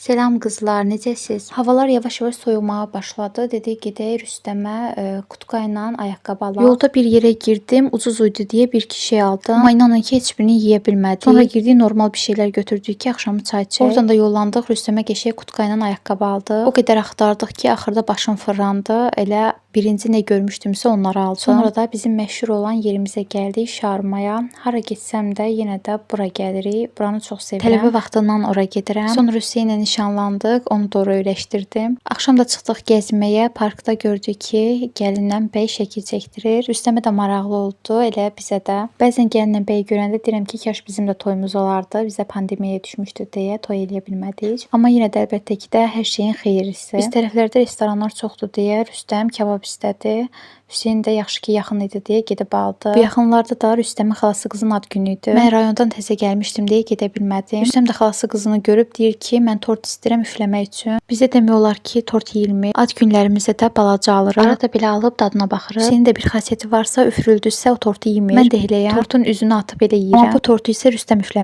Selam qızlar, necəsiz? Havalar yavaş-yavaş soyulmağa başladı. Dedik gedək Rüstəmə Kutka ilə ayaqqabı alaq. Yolda bir yerə girdim, ucuz uydu deyə bir iki şey aldım. Amma inanın ki, heç birini yeyə bilmədik. Sonra girdik, normal bir şeylər götürdük ki, axşamı çay içək. Oradan da yollandıq, Rüstəmə qəşəng Kutka ilə ayaqqabı aldıq. O qədər axtardıq ki, axırda başım fırlandı. Elə birinci nə görmüşdümsə onları aldım. Sonra da bizim məşhur olan yerimizə gəldik, şarmaya. Hara getsəm də yenə də bura gəlirik. Buranı çox sevirəm. Tələbə vaxtından ora gedirəm. Sonra Hüseynlə nişanlandıq, onu da ora öyrəşdirdim. Axşam da çıxdıq gəzməyə. Parkda gördük ki, gəlinlə bəy şəkil çəkdirir. Rüstəmə də maraqlı oldu, elə bizə də. Bəzən gəlinlə bəyi görəndə deyirəm ki, kaş bizim də toyumuz olardı. Bizə pandemiyaya düşmüşdü deyə toy eləyə bilmədik. Amma yenə də əlbəttə ki də hər şeyin xeyirlisi. Biz tərəflərdə restoranlar çoxdur deyə Rüstəm kabab istədi. Hüseyn də yaxşı ki, yaxın idi deyə gedib aldı. Bu yaxınlarda da Rüstəmin xalası qızının ad günü idi. Mən rayondan təzə gəlmişdim deyə gedə bilmədim. Rüstəm də xalası qızını görüb deyir ki, mən tort istəyirəm üfləmək üçün. Bizə demək olar ki, tort yeyilmir. Ad günlərimizə də balaca alırıq. Arada belə alıb dadına baxırıq. Hüseynin də bir xasiyyəti varsa, üfürüldüsə o tortu yemir. Mən də eləyəm. Tortun üzünü atıb elə yeyirəm. Amma bu tortu isə Rüstəm üfləmir.